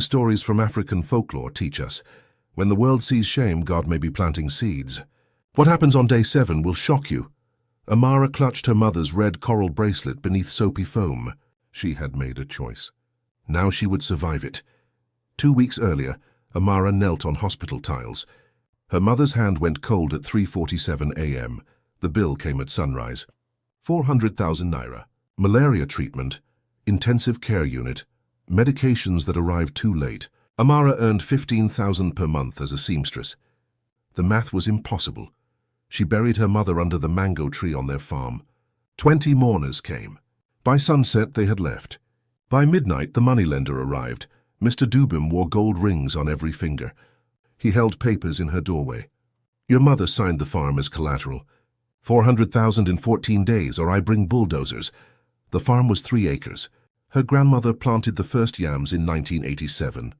Stories from African folklore teach us, when the world sees shame, God may be planting seeds. What happens on day 7 will shock you. Amara clutched her mother's red coral bracelet beneath soapy foam. She had made a choice. Now she would survive it. 2 weeks earlier, Amara knelt on hospital tiles. Her mother's hand went cold at 3:47 a.m. The bill came at sunrise. 400,000 naira. Malaria treatment, intensive care unit, medications that arrived too late. Amara earned 15,000 per month as a seamstress. The math was impossible. She buried her mother under the mango tree on their farm. 20 mourners came. By sunset, they had left. By midnight, the moneylender arrived. Mr. Dubim wore gold rings on every finger. He held papers in her doorway. Your mother signed the farm as collateral. 400,000 in 14 days, or I bring bulldozers. The farm was 3 acres. Her grandmother planted the first yams in 1987.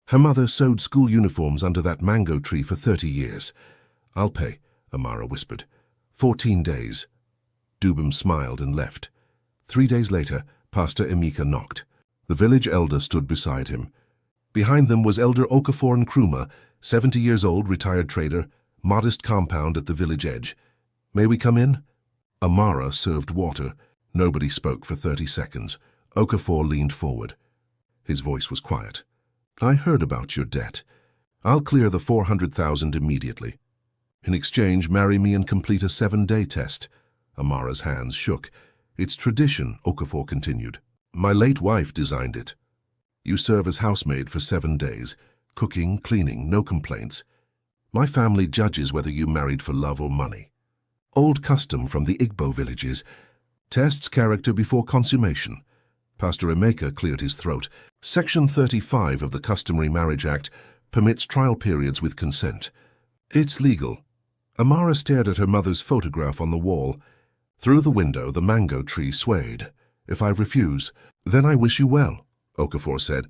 Her mother sewed school uniforms under that mango tree for 30 years. I'll pay, Amara whispered. 14 days. Dubim smiled and left. 3 days later, Pastor Emeka knocked. The village elder stood beside him. Behind them was Elder Okafor Nkrumah, 70 years old, retired trader, modest compound at the village edge. May we come in? Amara served water. Nobody spoke for 30 seconds. Okafor leaned forward. His voice was quiet. I heard about your debt. I'll clear the 400,000 immediately. In exchange, marry me and complete a 7-day test. Amara's hands shook. It's tradition, Okafor continued. My late wife designed it. You serve as housemaid for 7 days. Cooking, cleaning, no complaints. My family judges whether you married for love or money. Old custom from the Igbo villages. Tests character before consummation. Pastor Emeka cleared his throat. Section 35 of the Customary Marriage Act permits trial periods with consent. It's legal. Amara stared at her mother's photograph on the wall. Through the window, the mango tree swayed. If I refuse, then I wish you well, Okafor said.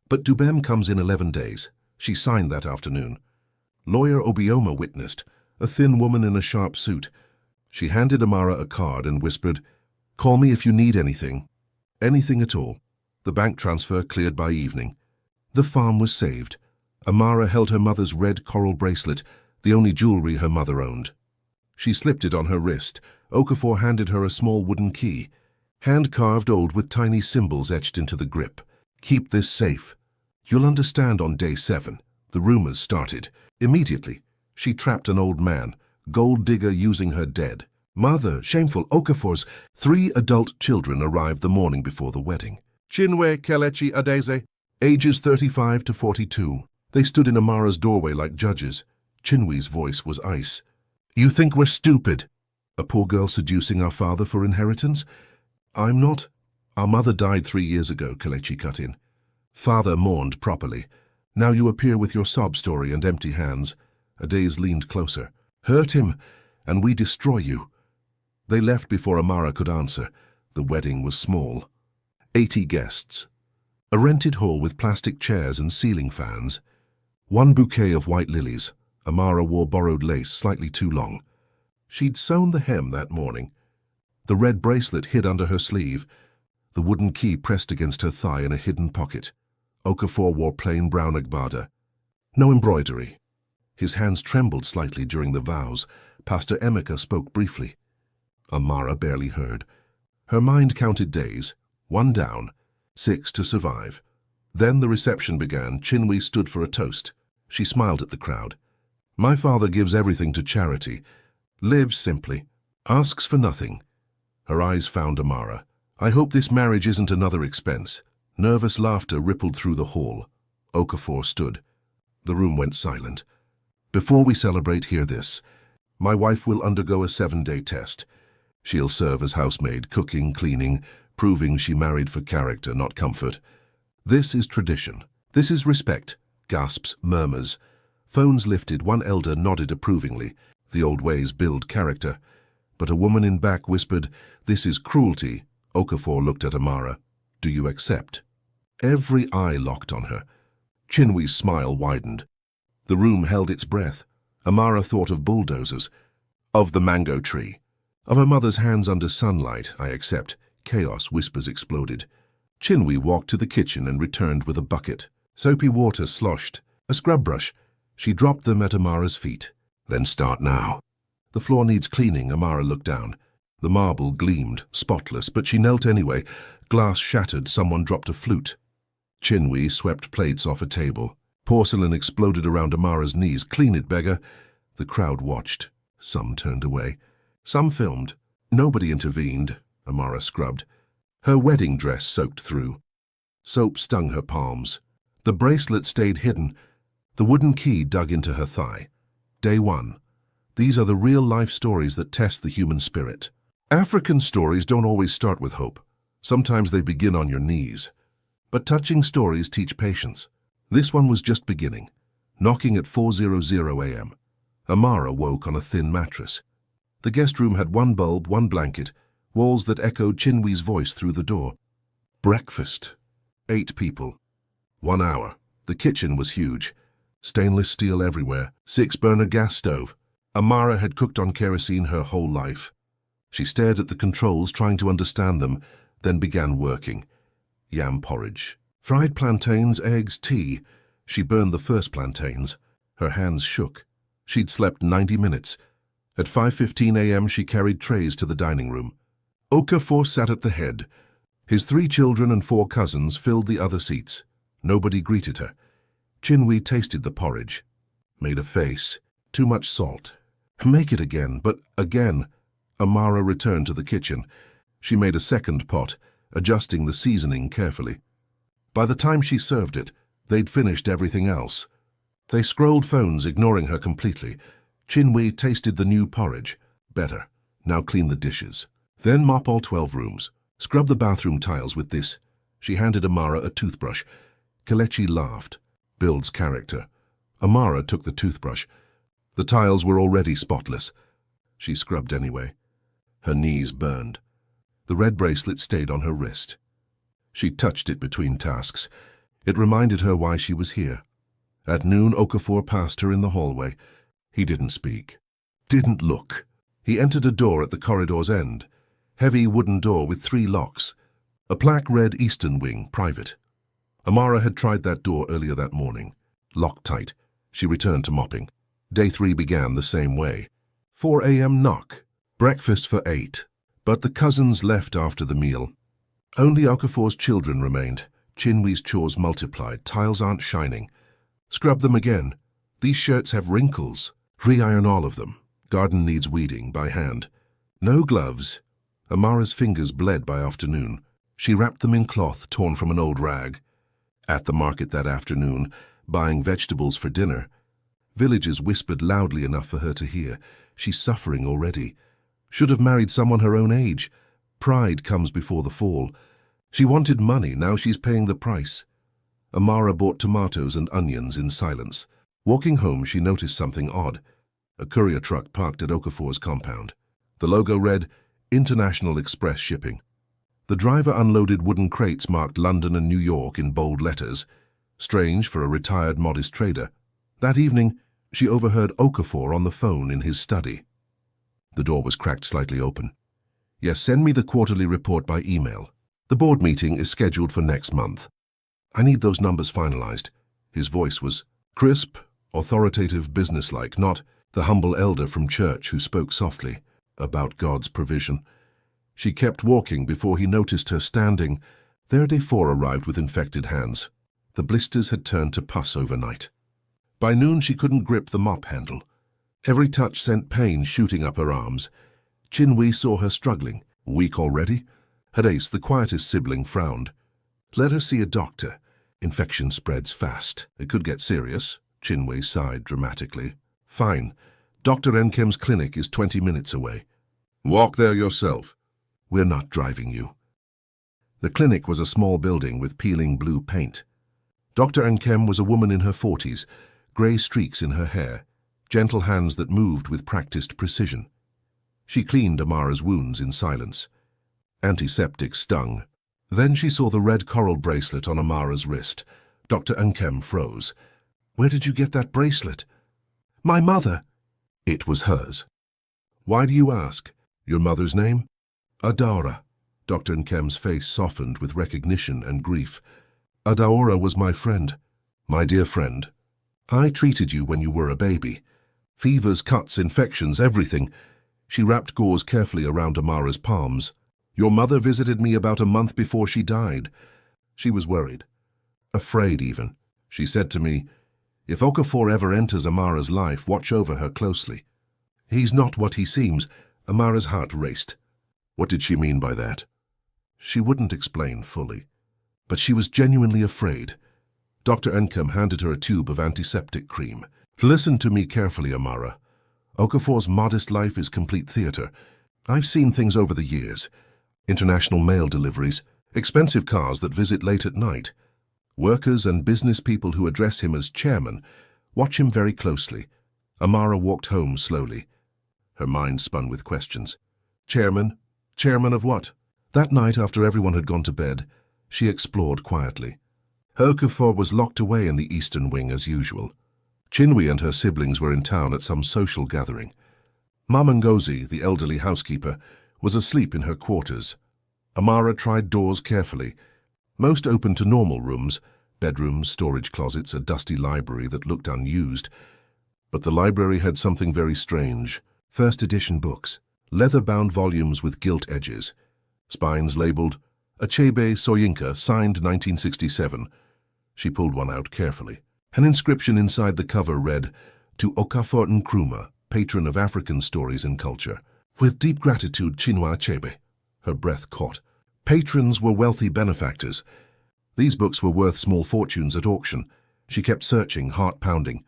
But Dubem comes in 11 days. She signed that afternoon. Lawyer Obioma witnessed, a thin woman in a sharp suit. She handed Amara a card and whispered, Call me if you need anything. Anything at all. The bank transfer cleared by evening. The farm was saved. Amara held her mother's red coral bracelet, the only jewelry her mother owned. She slipped it on her wrist. Okafor handed her a small wooden key, hand-carved old with tiny symbols etched into the grip. Keep this safe. You'll understand on day 7. The rumors started. Immediately, she trapped an old man, gold digger using her dead. Mother, shameful, Okafor's 3 adult children arrived the morning before the wedding. Chinwe Kelechi Adeze, ages 35 to 42. They stood in Amara's doorway like judges. Chinwe's voice was ice. You think we're stupid? A poor girl seducing our father for inheritance? I'm not. Our mother died 3 years ago, Kelechi cut in. Father mourned properly. Now you appear with your sob story and empty hands. Adeze leaned closer. Hurt him, and we destroy you. They left before Amara could answer. The wedding was small. 80 guests. A rented hall with plastic chairs and ceiling fans. 1 bouquet of white lilies. Amara wore borrowed lace, slightly too long. She'd sewn the hem that morning. The red bracelet hid under her sleeve. The wooden key pressed against her thigh in a hidden pocket. Okafor wore plain brown agbada. No embroidery. His hands trembled slightly during the vows. Pastor Emeka spoke briefly. Amara barely heard. Her mind counted days. 1 down, 6 to survive. Then the reception began. Chinwe stood for a toast. She smiled at the crowd. My father gives everything to charity. Lives simply. Asks for nothing. Her eyes found Amara. I hope this marriage isn't another expense. Nervous laughter rippled through the hall. Okafor stood. The room went silent. Before we celebrate, hear this. My wife will undergo a 7-day test. She'll serve as housemaid, cooking, cleaning, proving she married for character, not comfort. This is tradition. This is respect. Gasps, murmurs. Phones lifted. One elder nodded approvingly. The old ways build character. But a woman in back whispered, This is cruelty. Okafor looked at Amara. Do you accept? Every eye locked on her. Chinwe's smile widened. The room held its breath. Amara thought of bulldozers, of the mango tree, of her mother's hands under sunlight. I accept. Chaos, whispers exploded. Chinwe walked to the kitchen and returned with a bucket. Soapy water sloshed. A scrub brush. She dropped them at Amara's feet. Then start now. The floor needs cleaning, Amara looked down. The marble gleamed, spotless, but she knelt anyway. Glass shattered, someone dropped a flute. Chinwe swept plates off a table. Porcelain exploded around Amara's knees. Clean it, beggar. The crowd watched. Some turned away. Some filmed. Nobody intervened. Amara scrubbed. Her wedding dress soaked through. Soap stung her palms. The bracelet stayed hidden. The wooden key dug into her thigh. Day 1. These are the real-life stories that test the human spirit. African stories don't always start with hope. Sometimes they begin on your knees. But touching stories teach patience. This one was just beginning, knocking at 4:00 a.m. Amara woke on a thin mattress. The guest room had one bulb, one blanket, walls that echoed Chinwee's voice through the door. Breakfast. 8 people. 1 hour. The kitchen was huge. Stainless steel everywhere. 6-burner gas stove. Amara had cooked on kerosene her whole life. She stared at the controls, trying to understand them, then began working. Yam porridge. Fried plantains, eggs, tea. She burned the first plantains. Her hands shook. She'd slept 90 minutes. At 5:15 a.m. she carried trays to the dining room. Okafor sat at the head. His 3 children and 4 cousins filled the other seats. Nobody greeted her. Chinwe tasted the porridge. Made a face. Too much salt. Make it again, but again. Amara returned to the kitchen. She made a second pot, adjusting the seasoning carefully. By the time she served it, they'd finished everything else. They scrolled phones, ignoring her completely. Chinwe tasted the new porridge. Better. Now clean the dishes. Then mop all 12 rooms. Scrub the bathroom tiles with this. She handed Amara a toothbrush. Kelechi laughed. Builds character. Amara took the toothbrush. The tiles were already spotless. She scrubbed anyway. Her knees burned. The red bracelet stayed on her wrist. She touched it between tasks. It reminded her why she was here. At noon, Okafor passed her in the hallway. He didn't speak. Didn't look. He entered a door at the corridor's end. Heavy wooden door with 3 locks. A plaque read Eastern Wing, private. Amara had tried that door earlier that morning. Locked tight. She returned to mopping. Day 3 began the same way. 4 a.m. knock. Breakfast for 8. But the cousins left after the meal. Only Okafor's children remained. Chinwee's chores multiplied. Tiles aren't shining. Scrub them again. These shirts have wrinkles. Re-iron all of them. Garden needs weeding by hand. No gloves. Amara's fingers bled by afternoon. She wrapped them in cloth torn from an old rag. At the market that afternoon, buying vegetables for dinner, villagers whispered loudly enough for her to hear. She's suffering already. Should have married someone her own age. Pride comes before the fall. She wanted money, now she's paying the price. Amara bought tomatoes and onions in silence. Walking home, she noticed something odd. A courier truck parked at Okafor's compound. The logo read, International Express Shipping. The driver unloaded wooden crates marked London and New York in bold letters. Strange for a retired modest trader. That evening, she overheard Okafor on the phone in his study. The door was cracked slightly open. Yes, send me the quarterly report by email. The board meeting is scheduled for next month. I need those numbers finalized. His voice was crisp, authoritative, businesslike, not the humble elder from church who spoke softly about God's provision. She kept walking before he noticed her standing. There Day 4 arrived with infected hands. The blisters had turned to pus overnight. By noon she couldn't grip the mop handle. Every touch sent pain shooting up her arms. Chinwe saw her struggling. Weak already? Hades, the quietest sibling, frowned. Let her see a doctor. Infection spreads fast. It could get serious. Chinwe sighed dramatically. Fine. Dr. Enkem's clinic is 20 minutes away. Walk there yourself. We're not driving you. The clinic was a small building with peeling blue paint. Dr. Enkem was a woman in her 40s, grey streaks in her hair, gentle hands that moved with practiced precision. She cleaned Amara's wounds in silence. Antiseptic stung. Then she saw the red coral bracelet on Amara's wrist. Dr. Enkem froze. Where did you get that bracelet? My mother. It was hers. Why do you ask? Your mother's name? Adaora. Dr. Nkem's face softened with recognition and grief. Adaora was my friend. My dear friend, I treated you when you were a baby. Fevers, cuts, infections, everything. She wrapped gauze carefully around Amara's palms. Your mother visited me about a month before she died. She was worried. Afraid even. She said to me, if Okafor ever enters Amara's life, watch over her closely. He's not what he seems. Amara's heart raced. What did she mean by that? She wouldn't explain fully, but she was genuinely afraid. Dr. Encombe handed her a tube of antiseptic cream. Listen to me carefully, Amara. Okafor's modest life is complete theater. I've seen things over the years. International mail deliveries, expensive cars that visit late at night. Workers and business people who address him as chairman. Watch him very closely. Amara walked home slowly. Her mind spun with questions. Chairman? Chairman of what? That night, after everyone had gone to bed, she explored quietly. Okafor was locked away in the eastern wing as usual. Chinwe and her siblings were in town at some social gathering. Mamangozi, the elderly housekeeper, was asleep in her quarters. Amara tried doors carefully. Most open to normal rooms, bedrooms, storage closets, a dusty library that looked unused. But the library had something very strange. First edition books, leather-bound volumes with gilt edges. Spines labeled, Achebe Soyinka, signed 1967. She pulled one out carefully. An inscription inside the cover read, To Okafor Nkrumah, patron of African stories and culture. With deep gratitude, Chinua Achebe. Her breath caught. Patrons were wealthy benefactors. These books were worth small fortunes at auction. She kept searching, heart pounding.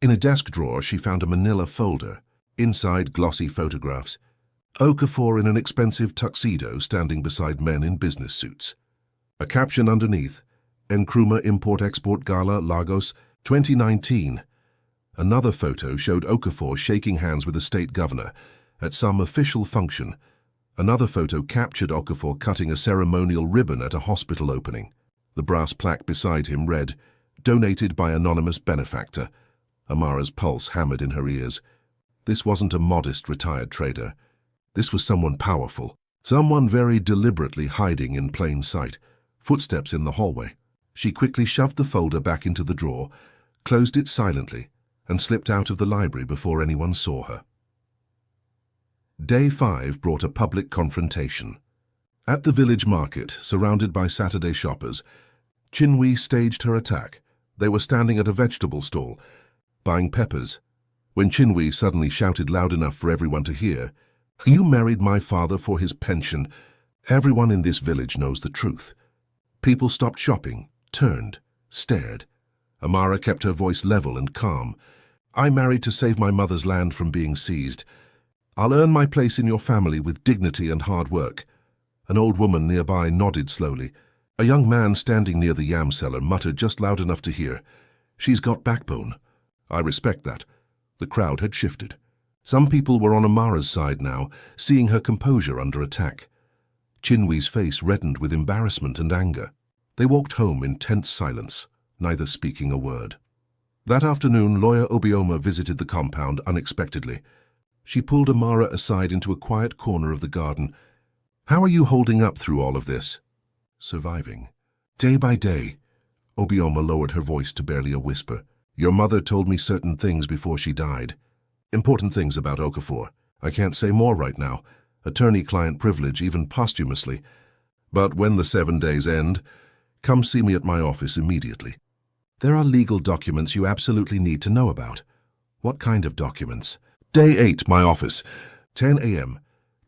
In a desk drawer, she found a manila folder. Inside, glossy photographs. Okafor in an expensive tuxedo standing beside men in business suits. A caption underneath, Nkrumah Import-Export Gala, Lagos, 2019. Another photo showed Okafor shaking hands with a state governor at some official function. Another photo captured Okafor cutting a ceremonial ribbon at a hospital opening. The brass plaque beside him read, Donated by anonymous benefactor. Amara's pulse hammered in her ears. This wasn't a modest retired trader. This was someone powerful, someone very deliberately hiding in plain sight. Footsteps in the hallway. She quickly shoved the folder back into the drawer, closed it silently, and slipped out of the library before anyone saw her. Day 5 brought a public confrontation. At the village market, surrounded by Saturday shoppers, Chinwe staged her attack. They were standing at a vegetable stall, buying peppers, when Chinwe suddenly shouted loud enough for everyone to hear, You married my father for his pension. Everyone in this village knows the truth. People stopped shopping, turned, stared. Amara kept her voice level and calm. I married to save my mother's land from being seized. I'll earn my place in your family with dignity and hard work. An old woman nearby nodded slowly. A young man standing near the yam seller muttered just loud enough to hear, She's got backbone. I respect that. The crowd had shifted. Some people were on Amara's side now, seeing her composure under attack. Chinwe's face reddened with embarrassment and anger. They walked home in tense silence, neither speaking a word. That afternoon, Lawyer Obioma visited the compound unexpectedly. She pulled Amara aside into a quiet corner of the garden. How are you holding up through all of this? Surviving. Day by day. Obioma lowered her voice to barely a whisper. Your mother told me certain things before she died. Important things about Okafor. I can't say more right now. Attorney-client privilege, even posthumously. But when the 7 days end, come see me at my office immediately. There are legal documents you absolutely need to know about. What kind of documents? Day 8, my office. 10 a.m.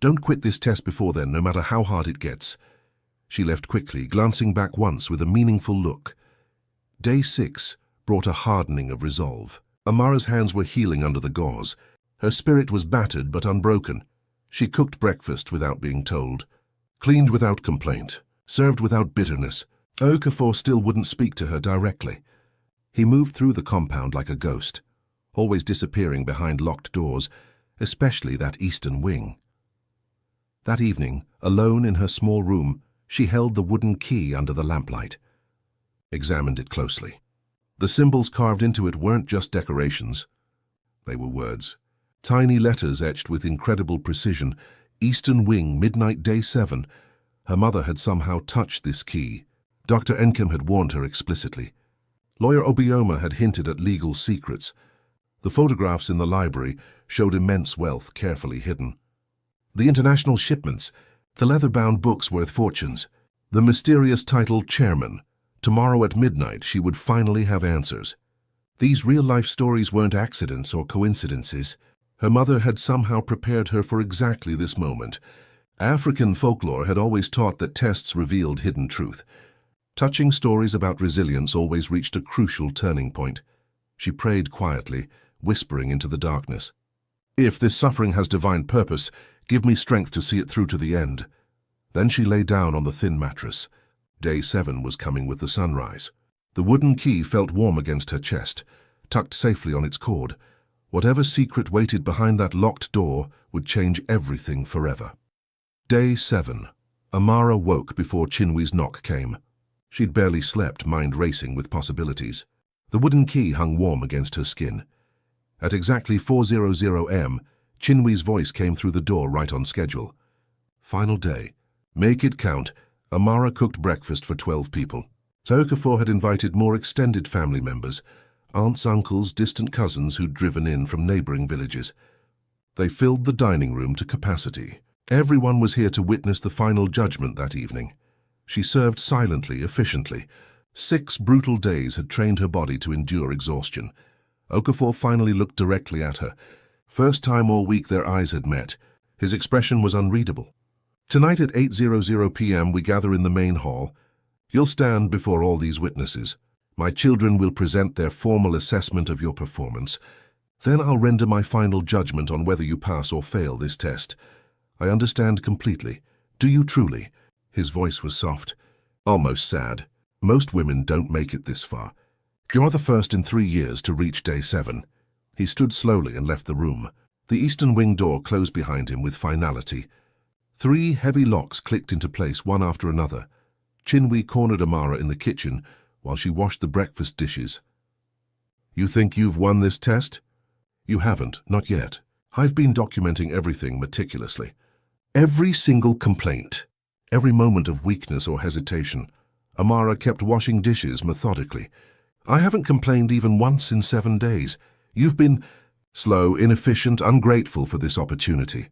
Don't quit this test before then, no matter how hard it gets. She left quickly, glancing back once with a meaningful look. Day 6 brought a hardening of resolve. Amara's hands were healing under the gauze. Her spirit was battered but unbroken. She cooked breakfast without being told, cleaned without complaint, served without bitterness. Okafor still wouldn't speak to her directly. He moved through the compound like a ghost, always disappearing behind locked doors, especially that eastern wing. That evening, alone in her small room, she held the wooden key under the lamplight. Examined it closely. The symbols carved into it weren't just decorations. They were words. Tiny letters etched with incredible precision. Eastern Wing, midnight day 7. Her mother had somehow touched this key. Dr. Encombe had warned her explicitly. Lawyer Obioma had hinted at legal secrets. The photographs in the library showed immense wealth carefully hidden. The international shipments, the leather-bound books worth fortunes, the mysterious title Chairman. Tomorrow at midnight she would finally have answers. These real-life stories weren't accidents or coincidences. Her mother had somehow prepared her for exactly this moment. African folklore had always taught that tests revealed hidden truth. Touching stories about resilience always reached a crucial turning point. She prayed quietly, whispering into the darkness. If this suffering has divine purpose, give me strength to see it through to the end. Then she lay down on the thin mattress. Day 7 was coming with the sunrise. The wooden key felt warm against her chest, tucked safely on its cord. Whatever secret waited behind that locked door would change everything forever. Day 7. Amara woke before Chinwee's knock came. She'd barely slept, mind racing with possibilities. The wooden key hung warm against her skin. At exactly 4:00 am, Chinwee's voice came through the door right on schedule. Final day. Make it count. Amara cooked breakfast for 12 people. Okafor had invited more extended family members, aunts, uncles, distant cousins who'd driven in from neighboring villages. They filled the dining room to capacity. Everyone was here to witness the final judgment that evening. She served silently, efficiently. 6 brutal days had trained her body to endure exhaustion. Okafor finally looked directly at her. First time all week their eyes had met. His expression was unreadable. Tonight at 8:00 p.m. we gather in the main hall. You'll stand before all these witnesses. My children will present their formal assessment of your performance. Then I'll render my final judgment on whether you pass or fail this test. I understand completely. Do you truly? His voice was soft, almost sad. Most women don't make it this far. You're the first in 3 years to reach day 7. He stood slowly and left the room. The eastern wing door closed behind him with finality. 3 heavy locks clicked into place one after another. Chinwee cornered Amara in the kitchen while she washed the breakfast dishes. You think you've won this test? You haven't, not yet. I've been documenting everything meticulously. Every single complaint, every moment of weakness or hesitation. Amara kept washing dishes methodically. I haven't complained even once in 7 days. You've been slow, inefficient, ungrateful for this opportunity.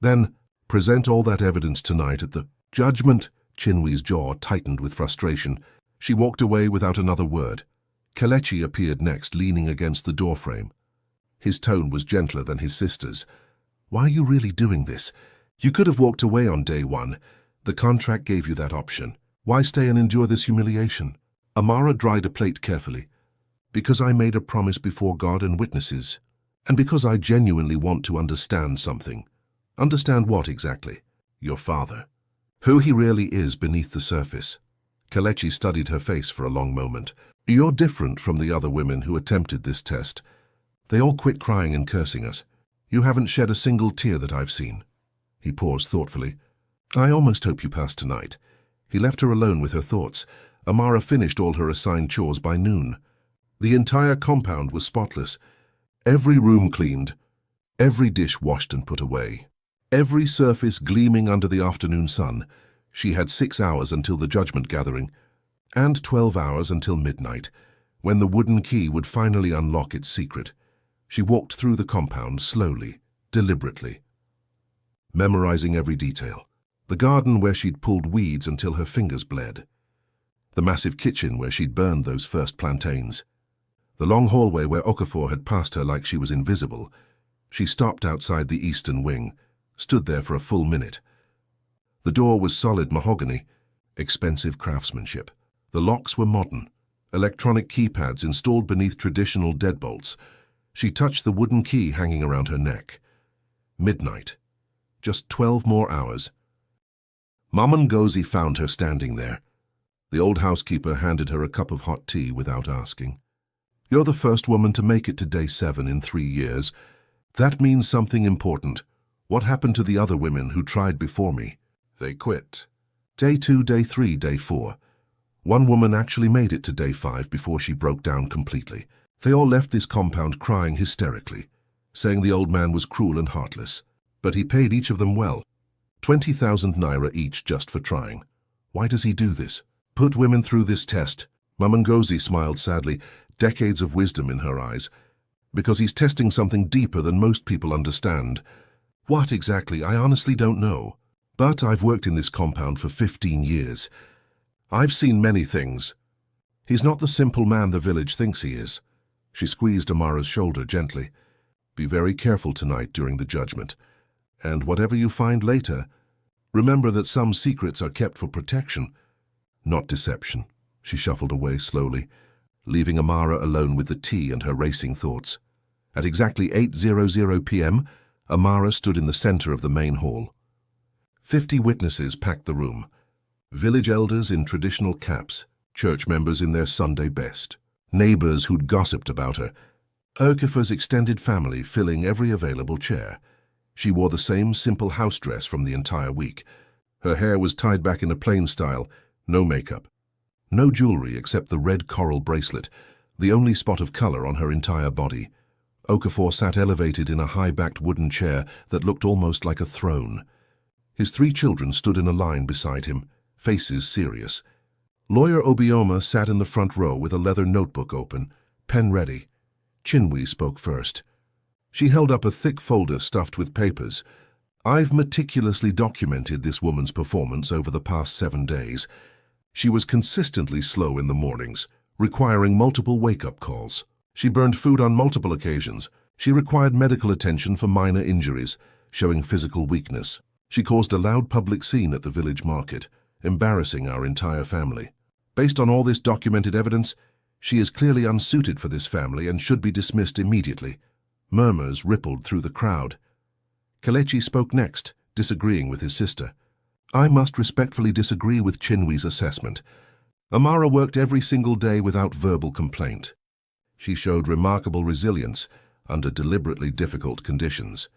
Then present all that evidence tonight at the judgment. Chinwee's jaw tightened with frustration. She walked away without another word. Kelechi appeared next, leaning against the doorframe. His tone was gentler than his sister's. Why are you really doing this? You could have walked away on day 1. The contract gave you that option. Why stay and endure this humiliation? Amara dried a plate carefully. Because I made a promise before God and witnesses. And because I genuinely want to understand something. Understand what exactly? Your father. Who he really is beneath the surface. Kelechi studied her face for a long moment. You're different from the other women who attempted this test. They all quit crying and cursing us. You haven't shed a single tear that I've seen. He paused thoughtfully. I almost hope you pass tonight. He left her alone with her thoughts. Amara finished all her assigned chores by noon. The entire compound was spotless. Every room cleaned. Every dish washed and put away. Every surface gleaming under the afternoon sun. She had 6 hours until the judgment gathering, and 12 hours until midnight, when the wooden key would finally unlock its secret. She walked through the compound slowly, deliberately, memorizing every detail. The garden where she'd pulled weeds until her fingers bled. The massive kitchen where she'd burned those first plantains. The long hallway where Okafor had passed her like she was invisible. She stopped outside the eastern wing, stood there for a full minute. The door was solid mahogany, expensive craftsmanship. The locks were modern, electronic keypads installed beneath traditional deadbolts. She touched the wooden key hanging around her neck. Midnight. Just 12 more hours. Maman Ngozi found her standing there. The old housekeeper handed her a cup of hot tea without asking. You're the first woman to make it to day 7 in 3 years. That means something important. What happened to the other women who tried before me? They quit. Day 2, day 3, day 4. One woman actually made it to day 5 before she broke down completely. They all left this compound crying hysterically, saying the old man was cruel and heartless. But he paid each of them well. 20,000 naira each just for trying. Why does he do this? Put women through this test. Mama Ngozi smiled sadly, decades of wisdom in her eyes. Because he's testing something deeper than most people understand. What exactly, I honestly don't know. But I've worked in this compound for 15 years. I've seen many things. He's not the simple man the village thinks he is. She squeezed Amara's shoulder gently. Be very careful tonight during the judgment. And whatever you find later, remember that some secrets are kept for protection, not deception. She shuffled away slowly, leaving Amara alone with the tea and her racing thoughts. At exactly 8:00 p.m., Amara stood in the center of the main hall. 50 witnesses packed the room. Village elders in traditional caps, church members in their Sunday best, neighbors who'd gossiped about her, Okafor's extended family filling every available chair. She wore the same simple house dress from the entire week. Her hair was tied back in a plain style, no makeup. No jewelry except the red coral bracelet, the only spot of color on her entire body. Okafor sat elevated in a high-backed wooden chair that looked almost like a throne. His 3 children stood in a line beside him, faces serious. Lawyer Obioma sat in the front row with a leather notebook open, pen ready. Chinwe spoke first. She held up a thick folder stuffed with papers. I've meticulously documented this woman's performance over the past 7 days. She was consistently slow in the mornings, requiring multiple wake-up calls. She burned food on multiple occasions. She required medical attention for minor injuries, showing physical weakness. She caused a loud public scene at the village market, embarrassing our entire family. Based on all this documented evidence, she is clearly unsuited for this family and should be dismissed immediately. Murmurs rippled through the crowd. Kelechi spoke next, disagreeing with his sister. I must respectfully disagree with Chinwe's assessment. Amara worked every single day without verbal complaint. She showed remarkable resilience under deliberately difficult conditions.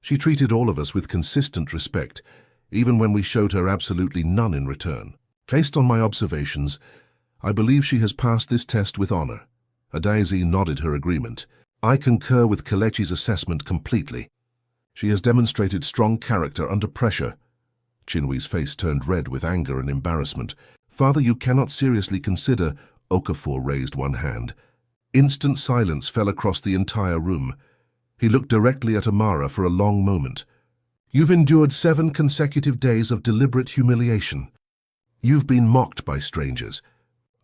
She treated all of us with consistent respect, even when we showed her absolutely none in return. Based on my observations, I believe she has passed this test with honor. Adaeze nodded her agreement. I concur with Kelechi's assessment completely. She has demonstrated strong character under pressure. Chinwe's face turned red with anger and embarrassment. Father, you cannot seriously consider... Okafor raised one hand. Instant silence fell across the entire room. He looked directly at Amara for a long moment. You've endured 7 consecutive days of deliberate humiliation. You've been mocked by strangers,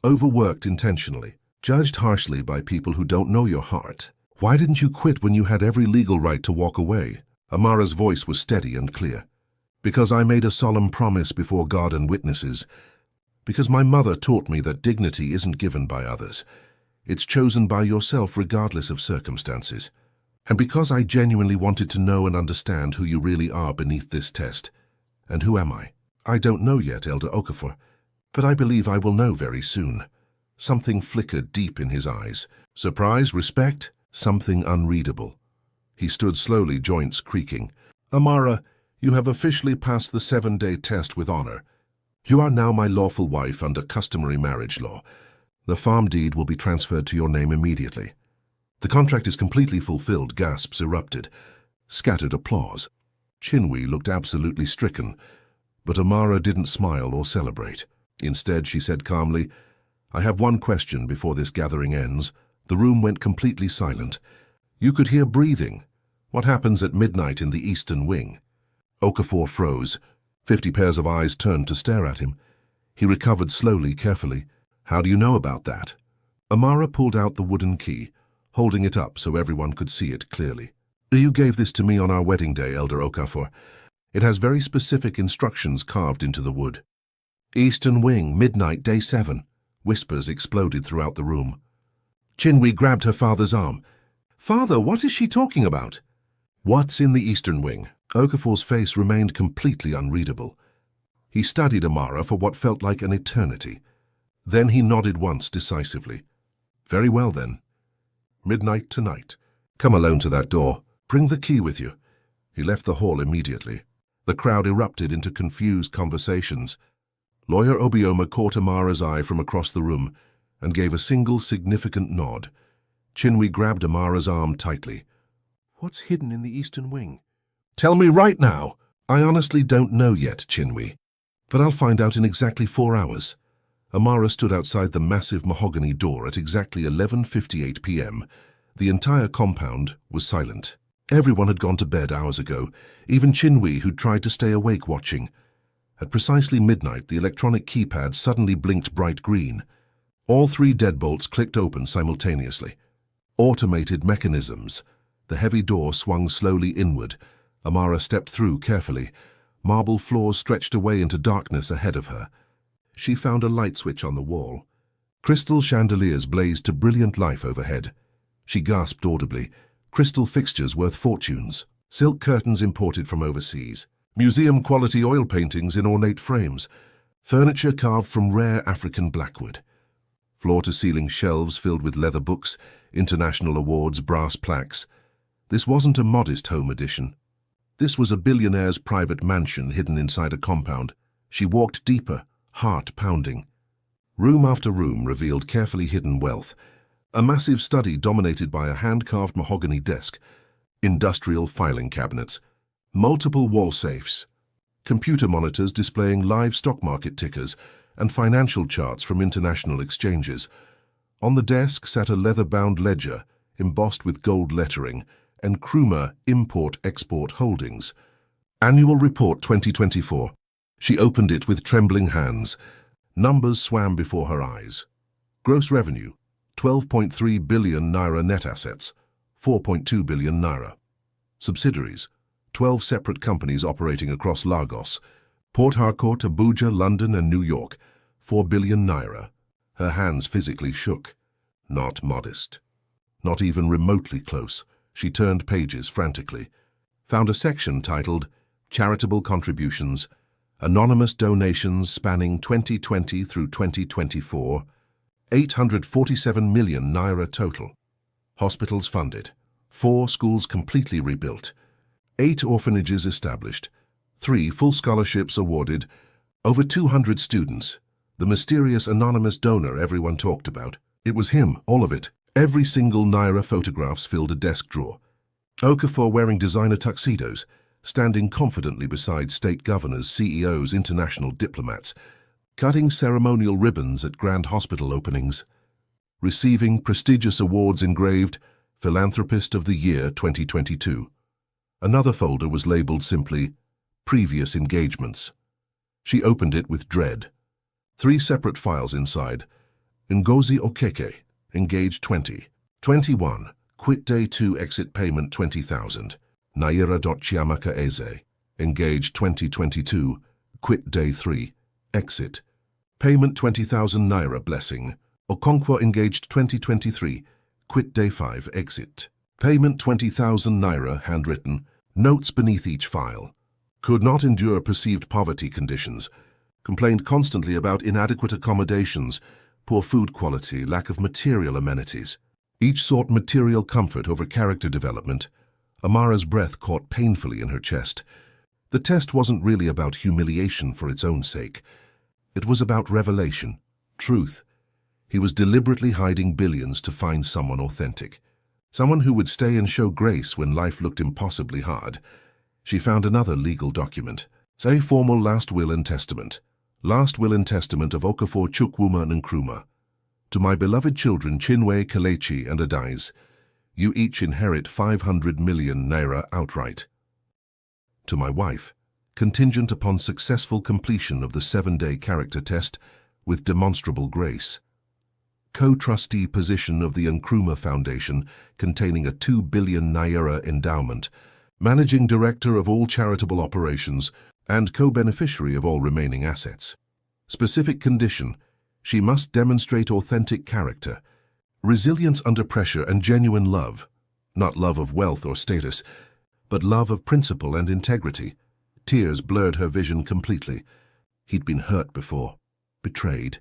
overworked intentionally, judged harshly by people who don't know your heart. Why didn't you quit when you had every legal right to walk away? Amara's voice was steady and clear. Because I made a solemn promise before God and witnesses. Because my mother taught me that dignity isn't given by others. It's chosen by yourself regardless of circumstances. And because I genuinely wanted to know and understand who you really are beneath this test. And who am I? I don't know yet, Elder Okafor, but I believe I will know very soon. Something flickered deep in his eyes. Surprise, respect, something unreadable. He stood slowly, joints creaking. Amara, you have officially passed the 7-day test with honor. You are now my lawful wife under customary marriage law. The farm deed will be transferred to your name immediately. The contract is completely fulfilled, gasps erupted. Scattered applause. Chinwe looked absolutely stricken, but Amara didn't smile or celebrate. Instead, she said calmly, I have one question before this gathering ends. The room went completely silent. You could hear breathing. What happens at midnight in the eastern wing? Okafor froze. 50 pairs of eyes turned to stare at him. He recovered slowly, carefully. How do you know about that? Amara pulled out the wooden key, holding it up so everyone could see it clearly. You gave this to me on our wedding day, Elder Okafor. It has very specific instructions carved into the wood. Eastern wing, midnight, day 7. Whispers exploded throughout the room. Chinwe grabbed her father's arm. Father, what is she talking about? What's in the eastern wing? Okafor's face remained completely unreadable. He studied Amara for what felt like an eternity. Then he nodded once decisively. Very well then. Midnight tonight. Come alone to that door. Bring the key with you. He left the hall immediately. The crowd erupted into confused conversations. Lawyer Obioma caught Amara's eye from across the room and gave a single significant nod. Chinwe grabbed Amara's arm tightly. What's hidden in the eastern wing? Tell me right now. I honestly don't know yet, Chinwe, but I'll find out in exactly 4 hours. Amara stood outside the massive mahogany door at exactly 11:58 p.m. The entire compound was silent. Everyone had gone to bed hours ago, even Chinwe, who'd tried to stay awake watching. At precisely midnight, the electronic keypad suddenly blinked bright green. All 3 deadbolts clicked open simultaneously. Automated mechanisms. The heavy door swung slowly inward. Amara stepped through carefully. Marble floors stretched away into darkness ahead of her. She found a light switch on the wall. Crystal chandeliers blazed to brilliant life overhead. She gasped audibly. Crystal fixtures worth fortunes. Silk curtains imported from overseas. Museum-quality oil paintings in ornate frames. Furniture carved from rare African blackwood. Floor-to-ceiling shelves filled with leather books, international awards, brass plaques. This wasn't a modest home addition. This was a billionaire's private mansion hidden inside a compound. She walked deeper, heart pounding. Room after room revealed carefully hidden wealth. A massive study dominated by a hand-carved mahogany desk, industrial filing cabinets, multiple wall safes, computer monitors displaying live stock market tickers, and financial charts from international exchanges. On the desk sat a leather-bound ledger, embossed with gold lettering, and Kruma Import-Export Holdings. Annual Report 2024. She opened it with trembling hands. Numbers swam before her eyes. Gross revenue, 12.3 billion naira. Net assets, 4.2 billion naira. Subsidiaries, 12 separate companies operating across Lagos, Port Harcourt, Abuja, London, and New York, 4 billion naira. Her hands physically shook. Not modest. Not even remotely close. She turned pages frantically. Found a section titled Charitable Contributions, Anonymous Donations spanning 2020 through 2024, 847 million naira total. Hospitals funded. 4 schools completely rebuilt. 8 orphanages established. 3 full scholarships awarded. Over 200 students. The mysterious anonymous donor everyone talked about. It was him, all of it. Every single naira photographs filled a desk drawer. Okafor wearing designer tuxedos, standing confidently beside state governors, CEOs, international diplomats, cutting ceremonial ribbons at grand hospital openings, receiving prestigious awards engraved Philanthropist of the Year 2022. Another folder was labeled simply Previous Engagements. She opened it with dread. 3 separate files inside. Ngozi Okeke, engaged 20. 21. Quit day 2 exit payment 20,000. Naira. Chiamaka Eze, engaged 2022. Quit day 3. Exit. Payment 20,000 naira. Blessing. Okonkwo engaged 2023. Quit day 5. Exit. Payment 20,000 naira. Handwritten. Notes beneath each file. Could not endure perceived poverty conditions. Complained constantly about inadequate accommodations, poor food quality, lack of material amenities. Each sought material comfort over character development. Amara's breath caught painfully in her chest. The test wasn't really about humiliation for its own sake. It was about revelation, truth. He was deliberately hiding billions to find someone authentic. Someone who would stay and show grace when life looked impossibly hard. She found another legal document. Say formal last will and testament. Last will and testament of Okafor Chukwuma Nkrumah. To my beloved children Chinwe, Kelechi, and Adais, you each inherit 500 million naira outright. To my wife, contingent upon successful completion of the 7-day character test with demonstrable grace. Co-trustee position of the Nkrumah Foundation containing a 2 billion naira endowment, managing director of all charitable operations, and co-beneficiary of all remaining assets. Specific condition: she must demonstrate authentic character, resilience under pressure, and genuine love. Not love of wealth or status, but love of principle and integrity. Tears blurred her vision completely. He'd been hurt before, betrayed,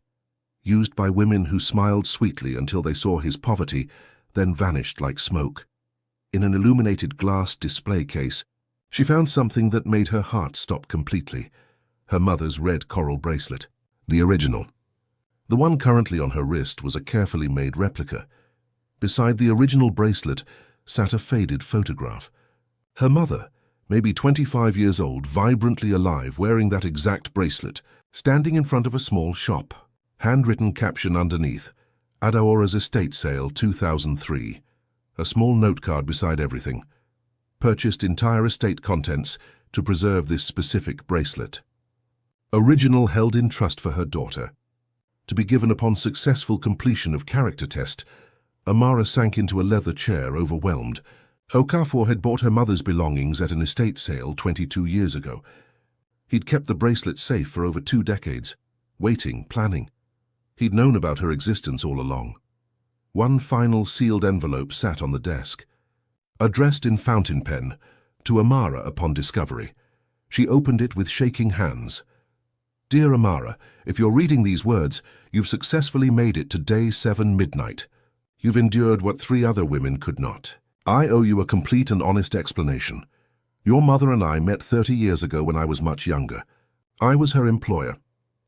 used by women who smiled sweetly until they saw his poverty, then vanished like smoke. In an illuminated glass display case, she found something that made her heart stop completely. Her mother's red coral bracelet, the original. The one currently on her wrist was a carefully made replica. Beside the original bracelet sat a faded photograph. Her mother, maybe 25 years old, vibrantly alive, wearing that exact bracelet, standing in front of a small shop, Handwritten caption underneath, Adaora's estate sale 2003. A small note card beside everything. Purchased entire estate contents to preserve this specific bracelet. Original held in trust for her daughter. To be given upon successful completion of character test, Amara sank into a leather chair, overwhelmed. Okafor had bought her mother's belongings at an estate sale 22 years ago. He'd kept the bracelet safe for over 2 decades, waiting, planning. He'd known about her existence all along. One final sealed envelope sat on the desk. Addressed in fountain pen, to Amara upon discovery. She opened it with shaking hands. Dear Amara, if you're reading these words, you've successfully made it to day 7 midnight. You've endured what 3 other women could not. I owe you a complete and honest explanation. Your mother and I met 30 years ago when I was much younger. I was her employer,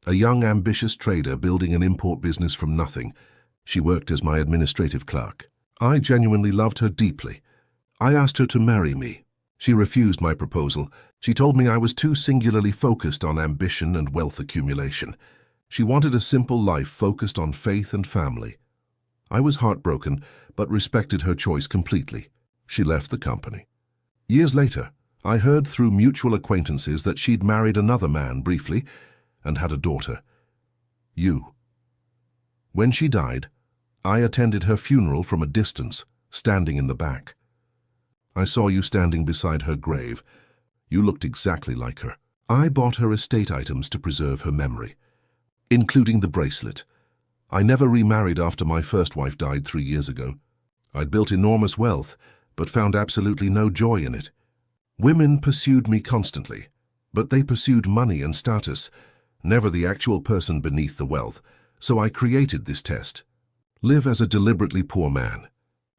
a young ambitious trader building an import business from nothing. She worked as my administrative clerk. I genuinely loved her deeply. I asked her to marry me. She refused my proposal. She told me I was too singularly focused on ambition and wealth accumulation. She wanted a simple life focused on faith and family. I was heartbroken, but respected her choice completely. She left the company. Years later, I heard through mutual acquaintances that she'd married another man briefly and had a daughter. You. When she died, I attended her funeral from a distance, standing in the back. I saw you standing beside her grave. You looked exactly like her. I bought her estate items to preserve her memory, including the bracelet. I never remarried after my first wife died 3 years ago. I'd built enormous wealth, but found absolutely no joy in it. Women pursued me constantly, but they pursued money and status, never the actual person beneath the wealth. So I created this test. Live as a deliberately poor man.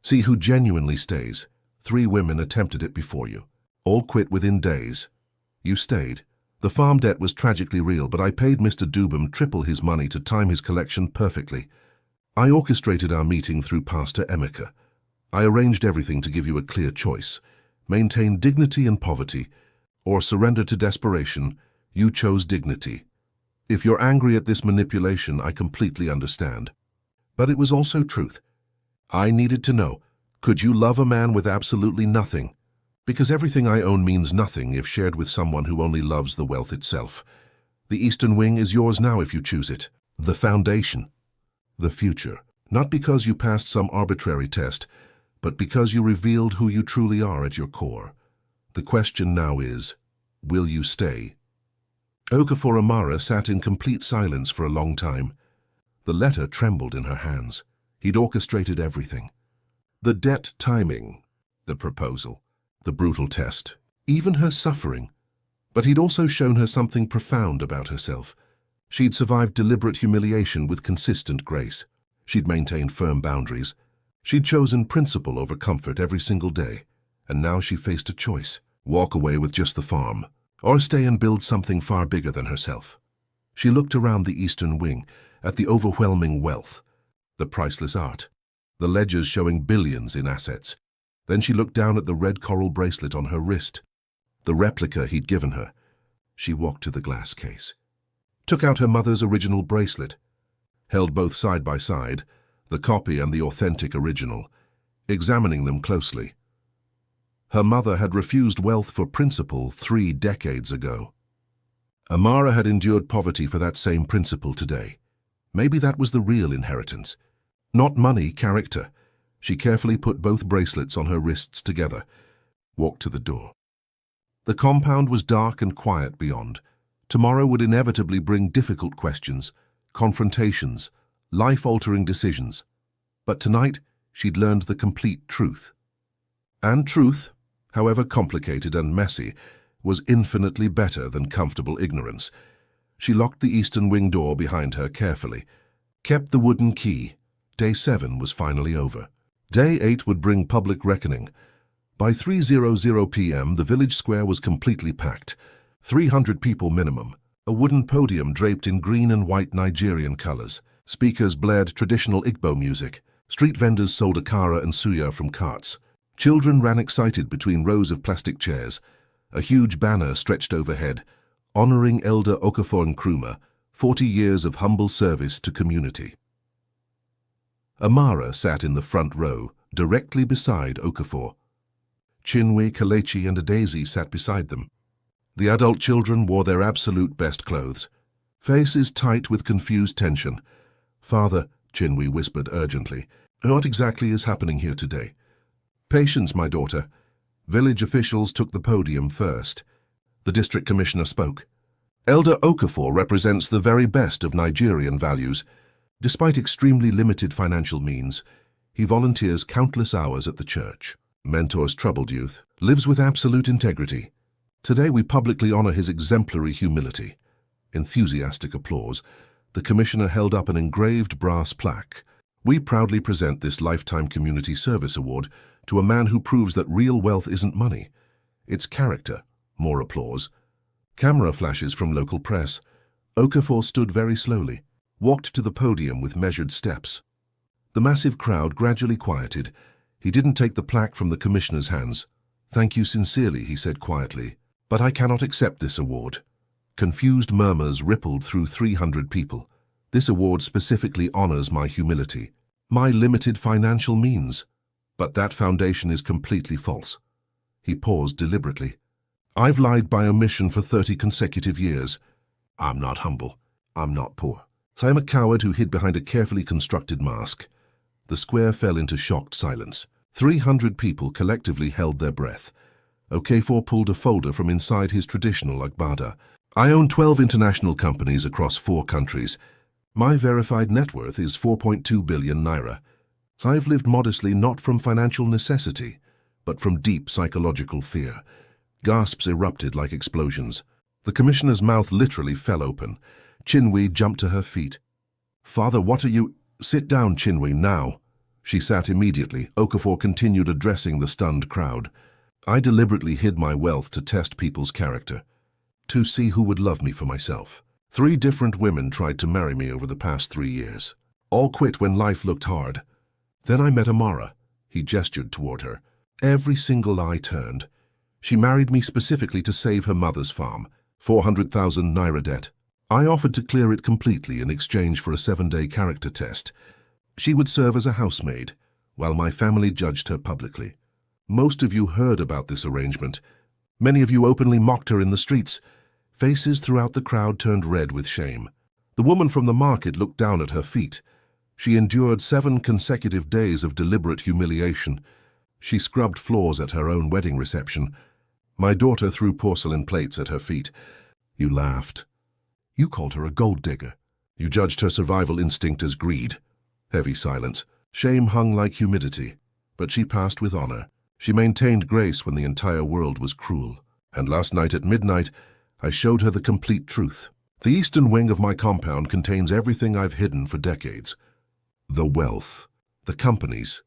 See who genuinely stays. 3 women attempted it before you. All quit within days. You stayed. The farm debt was tragically real, but I paid Mr. Dubham triple his money to time his collection perfectly. I orchestrated our meeting through Pastor Emeka. I arranged everything to give you a clear choice. Maintain dignity and poverty, or surrender to desperation. You chose dignity. If you're angry at this manipulation, I completely understand. But it was also truth. I needed to know, could you love a man with absolutely nothing? Because everything I own means nothing if shared with someone who only loves the wealth itself. The Eastern Wing is yours now if you choose it. The foundation. The future. Not because you passed some arbitrary test, but because you revealed who you truly are at your core. The question now is, will you stay? Okafor Amara sat in complete silence for a long time. The letter trembled in her hands. He'd orchestrated everything. The debt timing, the proposal, the brutal test, even her suffering. But he'd also shown her something profound about herself. She'd survived deliberate humiliation with consistent grace. She'd maintained firm boundaries. She'd chosen principle over comfort every single day. And now she faced a choice: walk away with just the farm, or stay and build something far bigger than herself. She looked around the Eastern Wing, at the overwhelming wealth, the priceless art, the ledgers showing billions in assets. Then she looked down at the red coral bracelet on her wrist, the replica he'd given her. She walked to the glass case, took out her mother's original bracelet, held both side by side, the copy and the authentic original, examining them closely. Her mother had refused wealth for principle 3 decades ago. Amara had endured poverty for that same principle today. Maybe that was the real inheritance. Not money, character. She carefully put both bracelets on her wrists together, walked to the door. The compound was dark and quiet beyond. Tomorrow would inevitably bring difficult questions, confrontations, life-altering decisions. But tonight, she'd learned the complete truth. And truth, however complicated and messy, was infinitely better than comfortable ignorance. She locked the Eastern Wing door behind her carefully, kept the wooden key. Day 7 was finally over. Day 8 would bring public reckoning. By 3:00 p.m., the village square was completely packed. 300 people minimum. A wooden podium draped in green and white Nigerian colors. Speakers blared traditional Igbo music. Street vendors sold akara and suya from carts. Children ran excited between rows of plastic chairs. A huge banner stretched overhead, honoring Elder Okafor Nkrumah, 40 years of humble service to community. Amara sat in the front row, directly beside Okafor. Chinwe, Kelechi, and Adaeze sat beside them. The adult children wore their absolute best clothes, faces tight with confused tension. "Father," Chinwe whispered urgently, "what exactly is happening here today?" "Patience, my daughter." Village officials took the podium first. The district commissioner spoke. "Elder Okafor represents the very best of Nigerian values. Despite extremely limited financial means, he volunteers countless hours at the church, mentors troubled youth, lives with absolute integrity. Today we publicly honor his exemplary humility." Enthusiastic applause. The commissioner held up an engraved brass plaque. "We proudly present this Lifetime Community Service Award to a man who proves that real wealth isn't money. It's character." More applause. Camera flashes from local press. Okafor stood very slowly, walked to the podium with measured steps. The massive crowd gradually quieted. He didn't take the plaque from the commissioner's hands. "Thank you sincerely," he said quietly, "but I cannot accept this award." Confused murmurs rippled through 300 people. "This award specifically honors my humility, my limited financial means. But that foundation is completely false." He paused deliberately. "I've lied by omission for 30 consecutive years. I'm not humble. I'm not poor. I'm a coward who hid behind a carefully constructed mask." The square fell into shocked silence. 300 people collectively held their breath. Okafor pulled a folder from inside his traditional agbada. "I own 12 international companies across 4 countries. My verified net worth is 4.2 billion naira. I've lived modestly not from financial necessity, but from deep psychological fear." Gasps erupted like explosions. The commissioner's mouth literally fell open. Chinwe jumped to her feet. "Father, what are you—" "Sit down, Chinwe, now." She sat immediately. Okafor continued addressing the stunned crowd. "I deliberately hid my wealth to test people's character, to see who would love me for myself. 3 different women tried to marry me over the past 3 years. All quit when life looked hard. Then I met Amara." He gestured toward her. Every single eye turned. "She married me specifically to save her mother's farm, 400,000 naira debt. I offered to clear it completely in exchange for a 7-day character test. She would serve as a housemaid, while my family judged her publicly. Most of you heard about this arrangement. Many of you openly mocked her in the streets." Faces throughout the crowd turned red with shame. The woman from the market looked down at her feet. She endured 7 consecutive days of deliberate humiliation. She scrubbed floors at her own wedding reception. My daughter threw porcelain plates at her feet. You laughed. You called her a gold digger. You judged her survival instinct as greed. Heavy silence. Shame hung like humidity. But she passed with honor. She maintained grace when the entire world was cruel. And last night at midnight, I showed her the complete truth. The eastern wing of my compound contains everything I've hidden for decades. The wealth, the companies,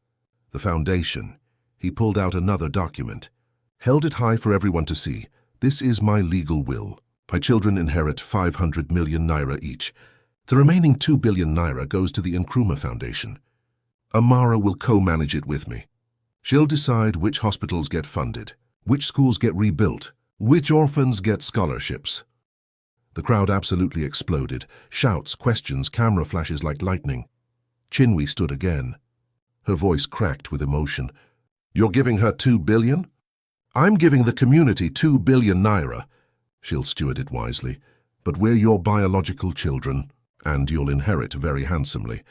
the foundation. He pulled out another document. Held it high for everyone to see. This is my legal will. My children inherit 500 million naira each. The remaining 2 billion naira goes to the Nkrumah Foundation. Amara will co-manage it with me. She'll decide which hospitals get funded, which schools get rebuilt, which orphans get scholarships. The crowd absolutely exploded. Shouts, questions, camera flashes like lightning. Chinwe stood again. Her voice cracked with emotion. "You're giving her 2 billion? I'm giving the community 2 billion naira. She'll steward it wisely. But we're your biological children, and you'll inherit very handsomely.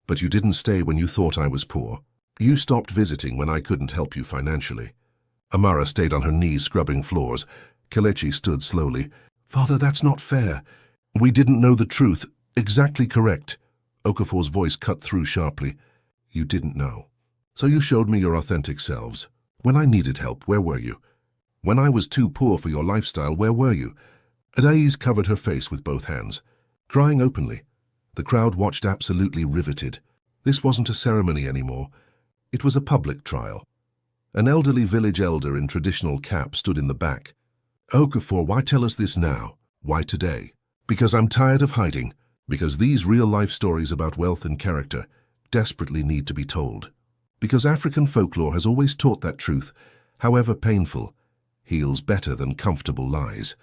But you didn't stay when you thought I was poor. You stopped visiting when I couldn't help you financially." Amara stayed on her knees scrubbing floors. Kelechi stood slowly. "Father, that's not fair. We didn't know the truth." "Exactly correct." Okafor's voice cut through sharply. "You didn't know. So you showed me your authentic selves. When I needed help, where were you? When I was too poor for your lifestyle, where were you?" Adaeze covered her face with both hands, crying openly. The crowd watched absolutely riveted. This wasn't a ceremony anymore. It was a public trial. An elderly village elder in traditional cap stood in the back. "Okafor, why tell us this now? Why today?" "Because I'm tired of hiding. Because these real-life stories about wealth and character desperately need to be told. Because African folklore has always taught that truth, however painful, heals better than comfortable lies."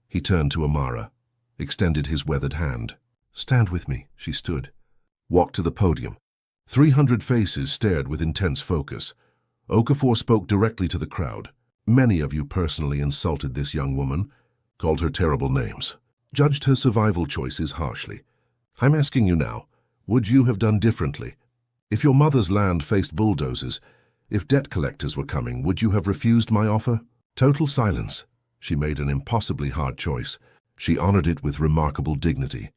He turned to Amara. extended his weathered hand. "Stand with me," she stood. Walked to the podium. 300 faces stared with intense focus. Okafor spoke directly to the crowd. "Many of you personally insulted this young woman, called her terrible names, judged her survival choices harshly. I'm asking you now, would you have done differently? If your mother's land faced bulldozers, if debt collectors were coming, would you have refused my offer?" Total silence. She made an impossibly hard choice. She honored it with remarkable dignity.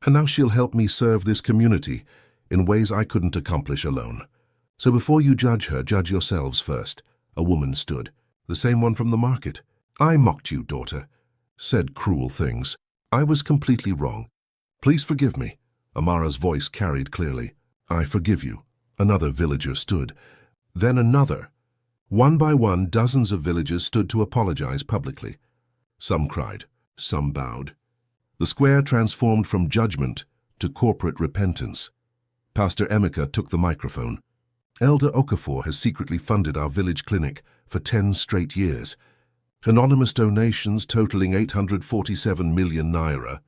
And now she'll help me serve this community in ways I couldn't accomplish alone. So before you judge her, judge yourselves first. A woman stood, the same one from the market. "I mocked you, daughter. Said cruel things. I was completely wrong. Please forgive me." Amara's voice carried clearly. "I forgive you." Another villager stood. Then another. One by one, dozens of villagers stood to apologize publicly. Some cried, some bowed. The square transformed from judgment to corporate repentance. Pastor Emeka took the microphone. "Elder Okafor has secretly funded our village clinic for 10 straight years. Anonymous donations totaling 847 million naira.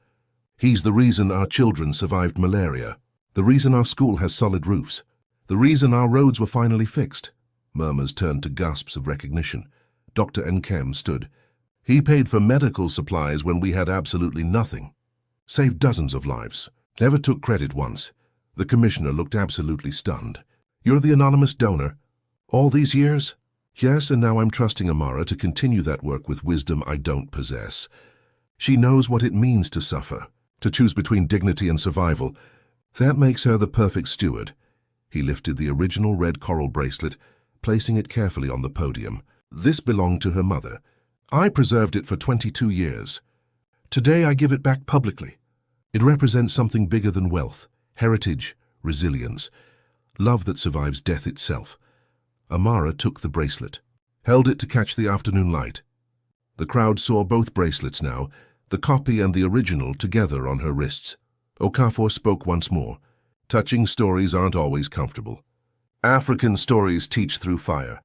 He's the reason our children survived malaria, the reason our school has solid roofs, the reason our roads were finally fixed." Murmurs turned to gasps of recognition. Dr. Nkem stood. "He paid for medical supplies when we had absolutely nothing. Saved dozens of lives. Never took credit once." The commissioner looked absolutely stunned. "You're the anonymous donor? All these years?" "Yes, and now I'm trusting Amara to continue that work with wisdom I don't possess. She knows what it means to suffer, to choose between dignity and survival. That makes her the perfect steward." He lifted the original red coral bracelet, placing it carefully on the podium. "This belonged to her mother. I preserved it for 22 years. Today I give it back publicly. It represents something bigger than wealth, heritage, resilience, love that survives death itself." Amara took the bracelet, held it to catch the afternoon light. The crowd saw both bracelets now, the copy and the original together on her wrists. Okafor spoke once more. "Touching stories aren't always comfortable. African stories teach through fire.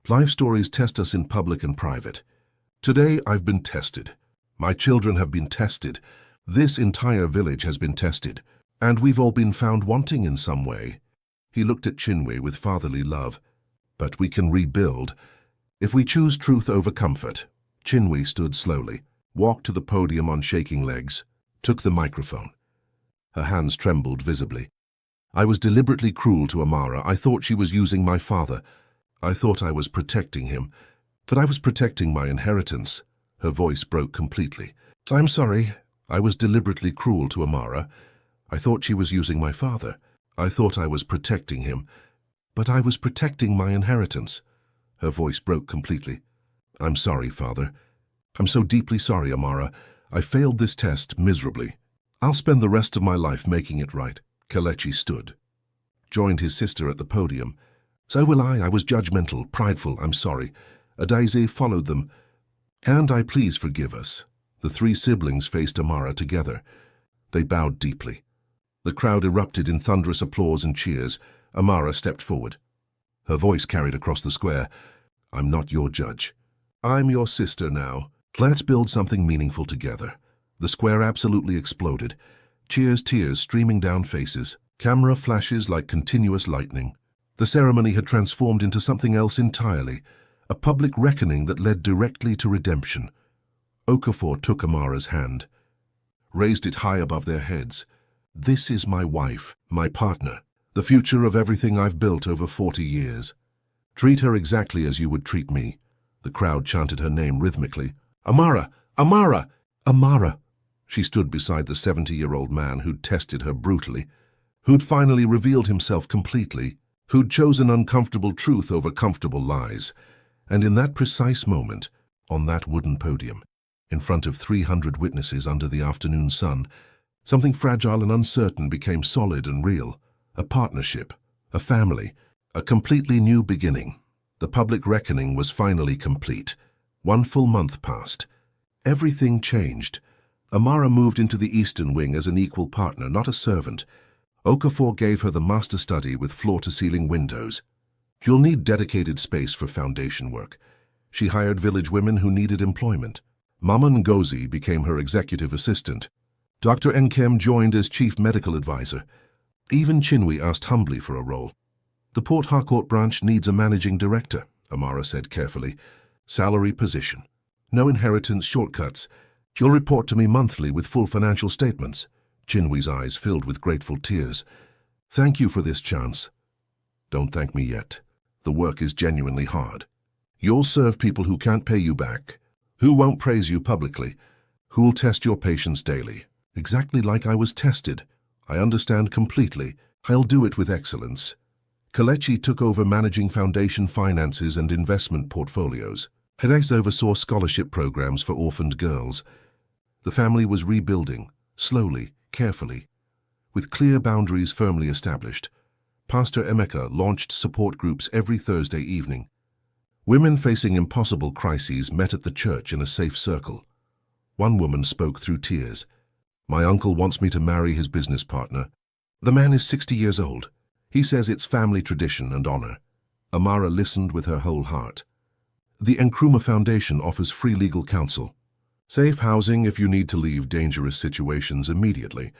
Life stories test us in public and private. Today I've been tested. My children have been tested. This entire village has been tested. And we've all been found wanting in some way." He looked at Chinwe with fatherly love. "But we can rebuild if we choose truth over comfort." Chinwe stood slowly, walked to the podium on shaking legs, took the microphone. Her hands trembled visibly. "I was deliberately cruel to Amara. I thought she was using my father. I thought I was protecting him. But I was protecting my inheritance." Her voice broke completely. "I'm sorry. I was deliberately cruel to Amara. I thought she was using my father. I thought I was protecting him. But I was protecting my inheritance." Her voice broke completely. "I'm sorry, Father. I'm so deeply sorry, Amara. I failed this test miserably. I'll spend the rest of my life making it right." Kelechi stood, joined his sister at the podium. "So will I. I was judgmental, prideful. I'm sorry." Adaize followed them. "And I please forgive us." The 3 siblings faced Amara together. They bowed deeply. The crowd erupted in thunderous applause and cheers. Amara stepped forward. Her voice carried across the square. "I'm not your judge. I'm your sister now. Let's build something meaningful together." The square absolutely exploded. Cheers, tears streaming down faces. Camera flashes like continuous lightning. The ceremony had transformed into something else entirely, a public reckoning that led directly to redemption. Okafor took Amara's hand, raised it high above their heads. "This is my wife, my partner, the future of everything I've built over 40 years. Treat her exactly as you would treat me." The crowd chanted her name rhythmically. "Amara! Amara! Amara!" She stood beside the 70-year-old man who'd tested her brutally, who'd finally revealed himself completely, who'd chosen uncomfortable truth over comfortable lies. And in that precise moment, on that wooden podium, in front of 300 witnesses under the afternoon sun, something fragile and uncertain became solid and real. A partnership, a family, a completely new beginning. The public reckoning was finally complete. 1 full month passed. Everything changed. Amara moved into the eastern wing as an equal partner, not a servant. Okafor gave her the master study with floor-to-ceiling windows. "You'll need dedicated space for foundation work." She hired village women who needed employment. Mama Ngozi became her executive assistant. Dr. Nkem joined as chief medical advisor. Even Chinwe asked humbly for a role. The Port Harcourt branch needs a managing director, Amara said carefully. Salary position. No inheritance shortcuts. You'll report to me monthly with full financial statements. Chinwe's eyes filled with grateful tears. Thank you for this chance. Don't thank me yet. The work is genuinely hard. You'll serve people who can't pay you back, who won't praise you publicly, who'll test your patience daily. Exactly like I was tested. I understand completely. I'll do it with excellence. Kelechi took over managing foundation finances and investment portfolios. Hedes oversaw scholarship programs for orphaned girls. The family was rebuilding, slowly, carefully. With clear boundaries firmly established, Pastor Emeka launched support groups every Thursday evening. Women facing impossible crises met at the church in a safe circle. One woman spoke through tears. My uncle wants me to marry his business partner. The man is 60 years old. He says it's family tradition and honor. Amara listened with her whole heart. The Nkrumah Foundation offers free legal counsel. Safe housing if you need to leave dangerous situations immediately.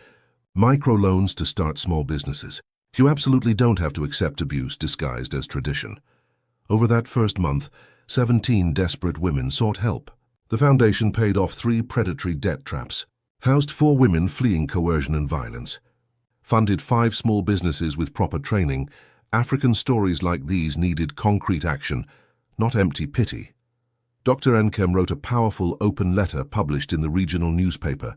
Microloans to start small businesses. You absolutely don't have to accept abuse disguised as tradition. Over that first month, 17 desperate women sought help. The foundation paid off 3 predatory debt traps, housed 4 women fleeing coercion and violence, funded 5 small businesses with proper training. African stories like these needed concrete action, not empty pity. Dr. Nkem wrote a powerful open letter published in the regional newspaper.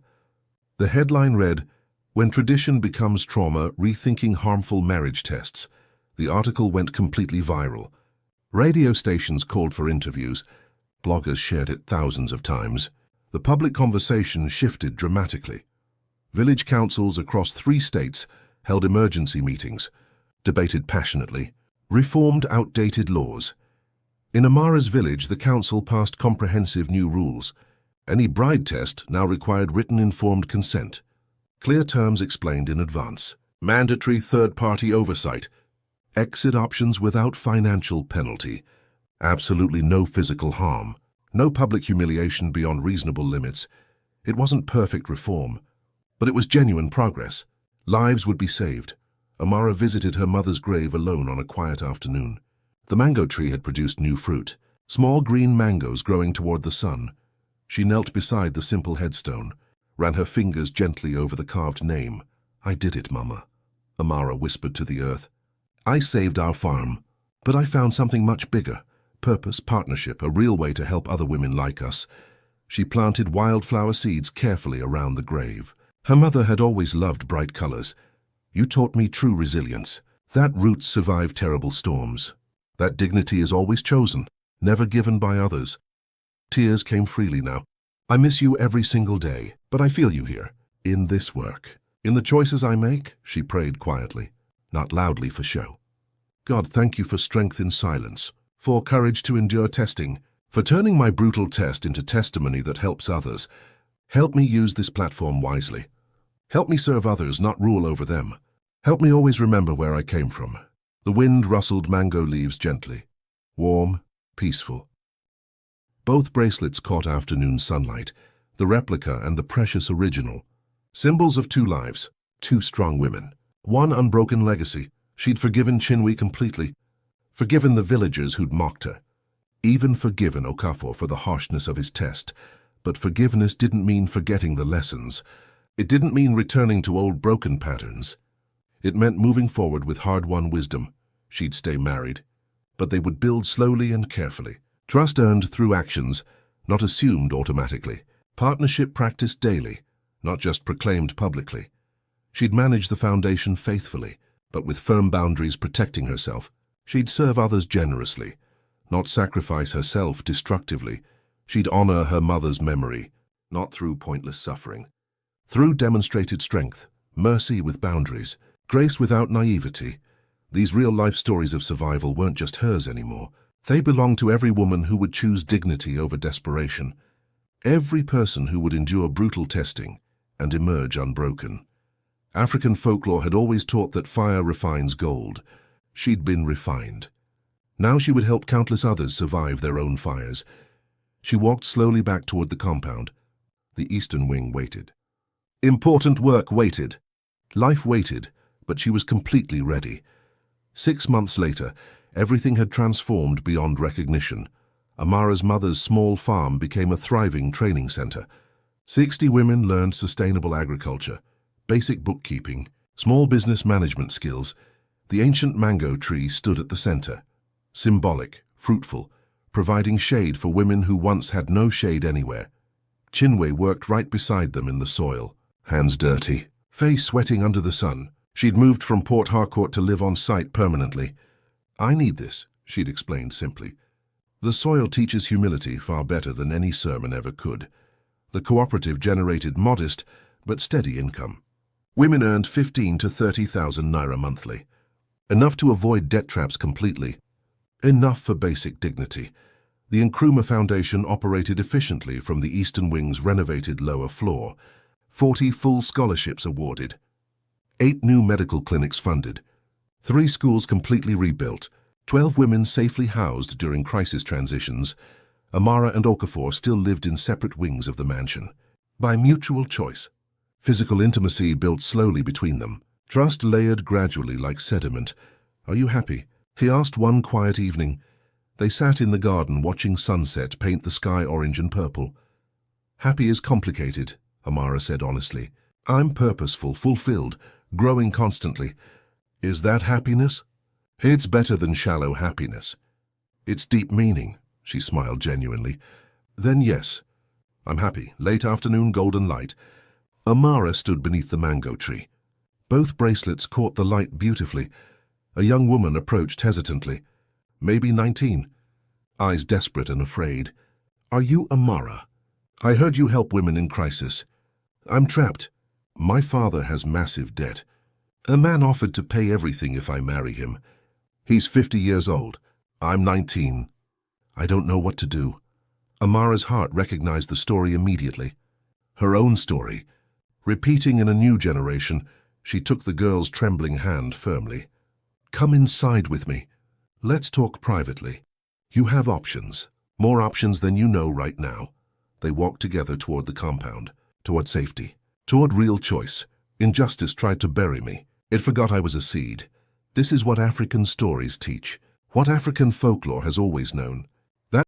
The headline read, "When Tradition Becomes Trauma, Rethinking Harmful Marriage Tests." The article went completely viral. Radio stations called for interviews. Bloggers shared it thousands of times. The public conversation shifted dramatically. Village councils across 3 states held emergency meetings, debated passionately, reformed outdated laws. In Amara's village, the council passed comprehensive new rules. Any bride test now required written informed consent. Clear terms explained in advance. Mandatory third-party oversight. Exit options without financial penalty. Absolutely no physical harm. No public humiliation beyond reasonable limits. It wasn't perfect reform, but it was genuine progress. Lives would be saved. Amara visited her mother's grave alone on a quiet afternoon. The mango tree had produced new fruit, small green mangoes growing toward the sun. She knelt beside the simple headstone, ran her fingers gently over the carved name. "I did it, Mama," Amara whispered to the earth. "I saved our farm, but I found something much bigger. Purpose, partnership, a real way to help other women like us." She planted wildflower seeds carefully around the grave. Her mother had always loved bright colors. "You taught me true resilience. That root survived terrible storms. That dignity is always chosen, never given by others." Tears came freely now. "I miss you every single day, but I feel you here, in this work. In the choices I make," she prayed quietly, not loudly for show. "God, thank you for strength in silence, for courage to endure testing, for turning my brutal test into testimony that helps others. Help me use this platform wisely. Help me serve others, not rule over them. Help me always remember where I came from." The wind rustled mango leaves gently, warm, peaceful. Both bracelets caught afternoon sunlight, the replica and the precious original. Symbols of 2 lives, 2 strong women. One unbroken legacy. She'd forgiven Chinwe completely, forgiven the villagers who'd mocked her, even forgiven Okafor for the harshness of his test. But forgiveness didn't mean forgetting the lessons. It didn't mean returning to old broken patterns. It meant moving forward with hard-won wisdom. She'd stay married, but they would build slowly and carefully. Trust earned through actions, not assumed automatically. Partnership practiced daily, not just proclaimed publicly. She'd manage the foundation faithfully, but with firm boundaries protecting herself. She'd serve others generously, not sacrifice herself destructively. She'd honor her mother's memory, not through pointless suffering. Through demonstrated strength, mercy with boundaries, grace without naivety. These real-life stories of survival weren't just hers anymore. They belonged to every woman who would choose dignity over desperation, every person who would endure brutal testing and emerge unbroken. African folklore had always taught that fire refines gold. She'd been refined. Now she would help countless others survive their own fires. She walked slowly back toward the compound. The eastern wing waited. Important work waited. Life waited, but she was completely ready. 6 months later, everything had transformed beyond recognition. Amara's mother's small farm became a thriving training center. 60 women learned sustainable agriculture, basic bookkeeping, small business management skills. The ancient mango tree stood at the center, symbolic, fruitful, providing shade for women who once had no shade anywhere. Chinwe worked right beside them in the soil, hands dirty, face sweating under the sun. She'd moved from Port Harcourt to live on site permanently. "I need this," she'd explained simply. The soil teaches humility far better than any sermon ever could. The cooperative generated modest but steady income. Women earned 15 to 30,000 naira monthly. Enough to avoid debt traps completely. Enough for basic dignity. The Nkrumah Foundation operated efficiently from the Eastern Wing's renovated lower floor. 40 full scholarships awarded. 8 new medical clinics funded. 3 schools completely rebuilt. 12 women safely housed during crisis transitions. Amara and Okafor still lived in separate wings of the mansion. By mutual choice. Physical intimacy built slowly between them. Trust layered gradually like sediment. "Are you happy?" he asked one quiet evening. They sat in the garden watching sunset paint the sky orange and purple. "Happy is complicated," Amara said honestly. "I'm purposeful, fulfilled, growing constantly." "Is that happiness?" "It's better than shallow happiness. It's deep meaning," she smiled genuinely. "Then yes, I'm happy." Late afternoon, golden light. Amara stood beneath the mango tree. Both bracelets caught the light beautifully. A young woman approached hesitantly. Maybe 19. Eyes desperate and afraid. "Are you Amara? I heard you help women in crisis. I'm trapped. My father has massive debt. A man offered to pay everything if I marry him. He's 50 years old. I'm 19. I don't know what to do." Amara's heart recognized the story immediately. Her own story. Repeating in a new generation, she took the girl's trembling hand firmly. "Come inside with me. Let's talk privately. You have options, more options than you know right now." They walked together toward the compound, toward safety, toward real choice. Injustice tried to bury me. It forgot I was a seed. This is what African stories teach, what African folklore has always known.